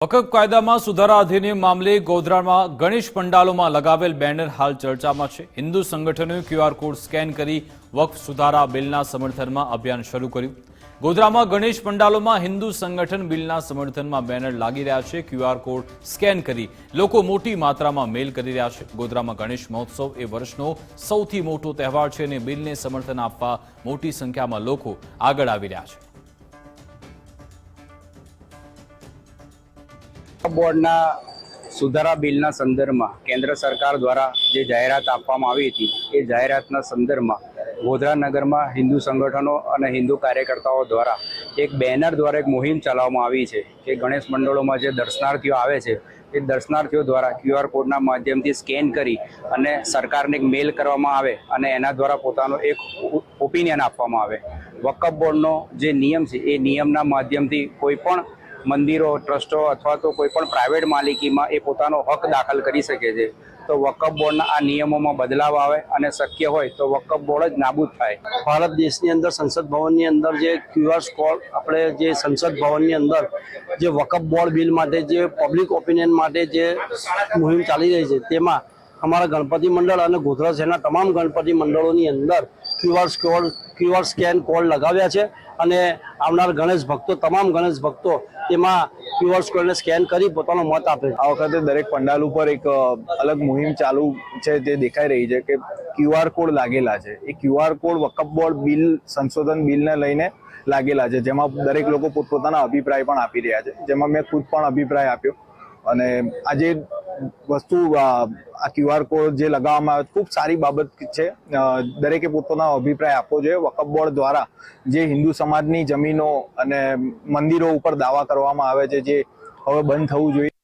વકફ કાયદામાં સુધારા અધિનિયમ મામલે ગોધરામાં ગણેશ પંડાલોમાં લગાવેલ બેનર હાલ ચર્ચામાં છે। હિન્દુ સંગઠનોએ ક્યુઆર કોડ સ્કેન કરી વકફ સુધારા બિલના સમર્થનમાં અભિયાન શરૂ કર્યું। ગોધરામાં ગણેશ પંડાલોમાં હિન્દુ સંગઠન બિલના સમર્થનમાં બેનર લાગી રહ્યા છે। ક્યુઆર કોડ સ્કેન કરી લોકો મોટી માત્રામાં મેલ કરી રહ્યા છે। ગોધરામાં ગણેશ મહોત્સવ એ વર્ષનો સૌથી મોટો તહેવાર છે અને બિલને સમર્થન આપવા મોટી સંખ્યામાં લોકો આગળ આવી રહ્યા છે। બોર્ડના સુધારા બિલના સંદર્ભમાં કેન્દ્ર સરકાર દ્વારા જે જાહેરાત આપવામાં આવી હતી એ જાહેરાતના સંદર્ભમાં ગોધરા નગરમાં હિન્દુ સંગઠનો અને હિન્દુ કાર્યકર્તાઓ દ્વારા એક બેનર દ્વારા એક મુહિમ ચલાવવામાં આવી છે કે ગણેશ મંડળોમાં જે દર્શનાર્થીઓ આવે છે એ દર્શનાર્થીઓ દ્વારા ક્યુઆર કોડના માધ્યમથી સ્કેન કરી અને સરકારને એક મેલ કરવામાં આવે અને એના દ્વારા પોતાનો એક ઓપિનિયન આપવામાં આવે। વકફ બોર્ડનો જે નિયમ છે એ નિયમના માધ્યમથી કોઈ પણ મંદિરો, ટ્રસ્ટો અથવા તો કોઈ પણ પ્રાઇવેટ માલિકીમાં એ પોતાનો હક દાખલ કરી શકે છે। તો વકફ બોર્ડના આ નિયમોમાં બદલાવ આવે અને શક્ય હોય તો વકફ બોર્ડ જ નાબૂદ થાય। ભારત દેશની અંદર સંસદ ભવનની અંદર જે ક્યુઆર કોડ આપણે જે સંસદ ભવનની અંદર જે વકફ બોર્ડ બિલ માટે જે પબ્લિક ઓપિનિયન માટે જે મુહિમ ચાલી રહી છે તેમાં અમારા ગણપતિ મંડળ અને ગોધરા શહેરના તમામ ગણપતિ મંડળોની અંદર ક્યુઆર સ્કેન કોડ લગાવ્યા છે અને આવનાર ગણેશ ભક્તો તમામ ગણેશ ભક્તો તેમાં ક્યુઆર કોડને સ્કેન કરી પોતાનો મત આપે। આ વખતે દરેક પંડાલ ઉપર એક અલગ મુહિમ ચાલુ છે તે દેખાઈ રહી છે કે ક્યુઆર કોડ લાગેલા છે। એ ક્યુઆર કોડ વકફ બોર્ડ બિલ સંશોધન બિલને લઈને લાગેલા છે, જેમાં દરેક લોકો પોતપોતાના અભિપ્રાય પણ આપી રહ્યા છે, જેમાં મેં ખુદ પણ અભિપ્રાય આપ્યો અને આજે વસ્તુ આ ક્યુઆર કોડ જે લગાવવામાં આવે ખૂબ સારી બાબત છે। દરેકે પોતાનો અભિપ્રાય આપવો જોઈએ। વકફ બોર્ડ દ્વારા જે હિન્દુ સમાજની જમીનો અને મંદિરો ઉપર દાવા કરવામાં આવે છે જે હવે બંધ થવું જોઈએ।